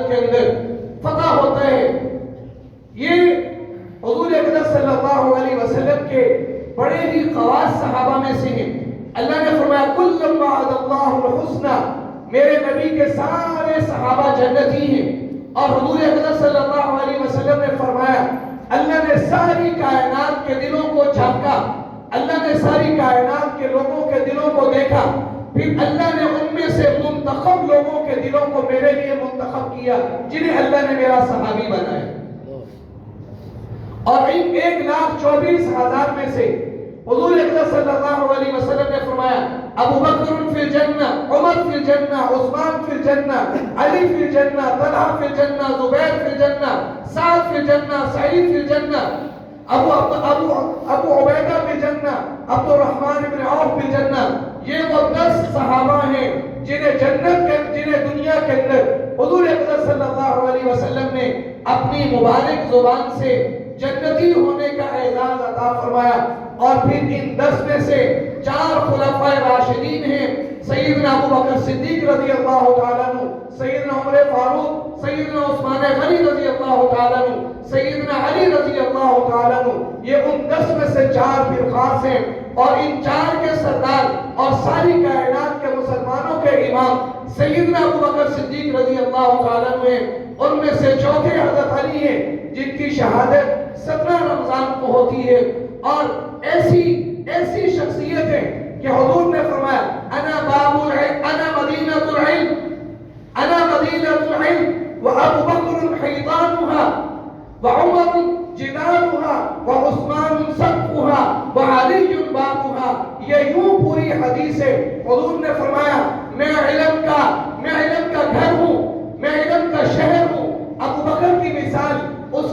حالت کے اندر فتح ہوتا ہے. یہ حضور اقدس صلی اللہ علیہ وسلم کے بڑے ہی خواص صحابہ میں سے ہیں. اللہ نے فرمایا کل وعد اللہ الحسنى، میرے نبی کے سارے صحابہ جنتی ہیں. اور حضور اقدس صلی اللہ علیہ وسلم نے فرمایا اللہ نے ساری کائنات کے دلوں کو جھانکا، اللہ نے ساری کائنات کے لوگوں کے دلوں کو دیکھا، پھر اللہ نے ان میں سے منتخب لوگوں کے دلوں کو میرے لیے منتخب کیا جنہیں اللہ نے میرا صحابی بنایا. اور ان 1,24,000 میں سے حضور اقدس صلی اللہ علیہ وسلم نے فرمایا ابو بکر فی الجنہ، عمر فی الجنہ، عثمان فی الجنہ، علی فی الجنہ، طلحہ فی الجنہ، زبیر فی الجنہ، سعد فی الجنہ، سعید فی الجنہ، ابو عبیدہ فی الجنہ، عبد الرحمن بن عوف فی الجنہ. یہ وہ 10 صحابہ ہیں جنہیں دنیا کے اندر حضور اقدس صلی اللہ علیہ وسلم نے اپنی مبارک زبان سے جنتی ہونے کا اعزاز عطا فرمایا. اور پھر ان 10 میں سے 4 خلفائے راشدین ہیں، سیدنا ابو بکر صدیق رضی اللہ تعالیٰ عنہ، سیدنا عمر فاروق، سیدنا عثمان غنی رضی اللہ تعالیٰ عنہ، سیدنا علی رضی اللہ تعالیٰ عنہ. یہ ان 10 میں سے 4 پھر خاص ہیں. اور ان 4 کے سردار اور ساری کائنات کے مسلمانوں کے امام سیدنا ابو بکر صدیق رضی اللہ تعالیٰ عنہ ہیں. ان میں سے چوتھے حضرت علی ہیں جن کی شہادت 17 رمضان کو ہوتی ہے. اور ایسی شخصیت ہے کہ حضور نے فرمایا انا باب العلم، انا مدینہ العلم، انا مدینہ العلم وابو بکر حیطانها وعمر جدارها وعثمان سقفها وعلی بابها. یہ یوں پوری حدیث ہے. حضور نے فرمایا میں علم کا گھر ہوں، میں علم کا شہر ہوں. ابو بکر کی مثال اس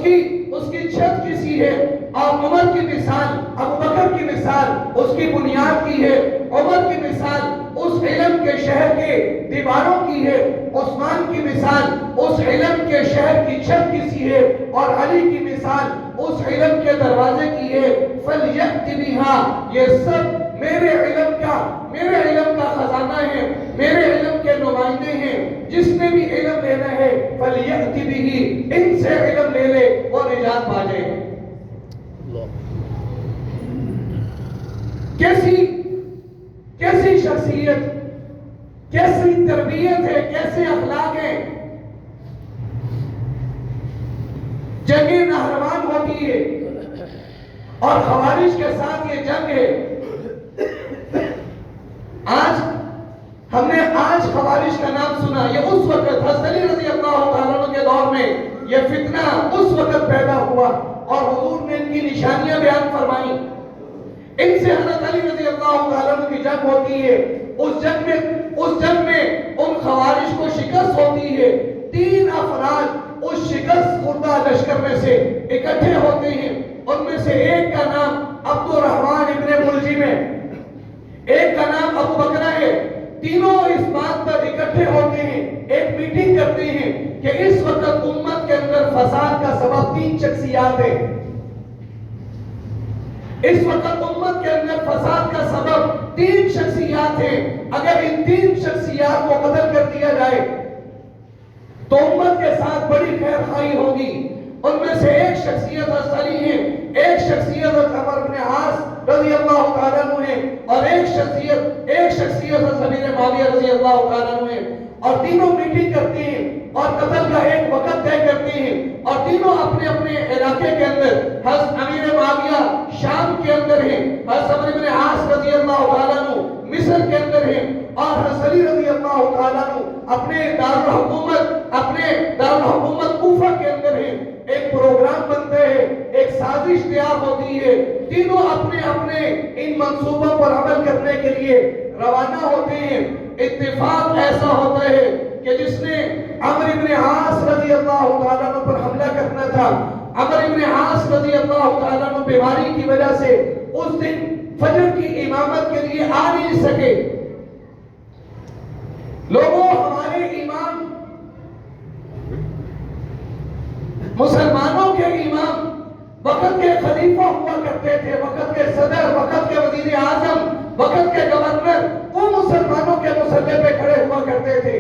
کی چھت کسی ہے، اور عمر کی مثال، ابو بکر کی مثال اس کی بنیاد کی ہے، عمر کی مثال اس علم کے شہر کے دیواروں کی ہے، عثمان کی مثال اس علم کے شہر کی چھت کسی ہے، اور علی کی مثال اس علم کے دروازے کی ہے. فَلْيَأْتِ بِهَا، یہ سب میرے علم کا خزانہ ہے، میرے علم کے نمائندے ہیں. جس نے بھی علم لینا ہے فَلْيَأْتِ بِهِ، ان سے علم لے لے اور نجات پا جائے. کیسی شخصیت، کیسی تربیت ہے، کیسے اخلاق ہیں. جنگیں نہروان ہوتی ہے اور خوارج کے ساتھ یہ جنگ ہے. ہم نے آج خوارج کا نام سنا. یہ اس وقت حضرت علی رضی اللہ تعالیٰ عنہ کے دور میں یہ فتنہ اس وقت پیدا ہوا اور حضور نے ان کی نشانیاں بیان فرمائی. ان سے حضرت علی رضی اللہ تعالیٰ عنہ کی جنگ ہوتی ہے. اس جنگ میں ان خوارج کو شکست ہوتی ہے. 3 افراد اس شکست خوردہ لشکر میں سے اکٹھے ہوتے ہیں. ان میں سے ایک کا نام عبد الرحمن ابن ملجم ہے، ایک کا نام ابو بکرہ ہے. تینوں اس بات پر اکٹھے ہوتے ہیں، ایک میٹنگ کرتے ہیں کہ اس وقت امت کے اندر فساد کا سبب 3 شخصیات ہیں. اس وقت امت کے اندر فساد کا سبب 3 شخصیات ہیں. اگر ان 3 شخصیات کو قتل کر دیا جائے تو امت کے ساتھ بڑی خیر خواہی ہوگی. ان میں سے ایک شخصیت حضرت علی ہے، ایک شخصیت حضرت عمر بن عاص رضی اللہ تعالیٰ عنہ ہے، اور ایک شخصیت حضرت امیر معاویہ رضی اللہ تعالیٰ عنہ ہے. اور تینوں میٹنگ کرتے ہیں اور قتل کا ایک وقت طے کرتے ہیں. اور تینوں اپنے اپنے علاقے کے اندر، حضرت امیر معاویہ شام کے اندر ہیں، حضرت عمر بن عاص رضی اللہ تعالیٰ عنہ مصر کے اندر ہیں، اور حضرت علی رضی اللہ تعالیٰ عنہ اپنے دارالحکومت کوفہ کے اندر ہیں. ایک پروگرام بنتے ہیں، ایک سازش تیار ہوتی ہے. تینوں اپنے ان منصوبوں پر عمل کرنے کے لیے روانہ ہوتے ہیں. اتفاق ایسا ہوتا ہے کہ جس نے عمر بن عاص رضی اللہ تعالیٰ عنہ پر حملہ کرنا تھا، عمر بن عاص رضی اللہ تعالیٰ عنہ بیماری کی وجہ سے اس دن فجر کی امامت کے لیے آ نہیں سکے. لوگوں، ہمارے امام، مسلمانوں کے امام وقت کے خلیفہ ہوا کرتے تھے، وقت کے صدر، وقت کے وزیر اعظم، وقت کے گورنر، وہ مسلمانوں کے مسلح پہ کھڑے ہوا کرتے تھے.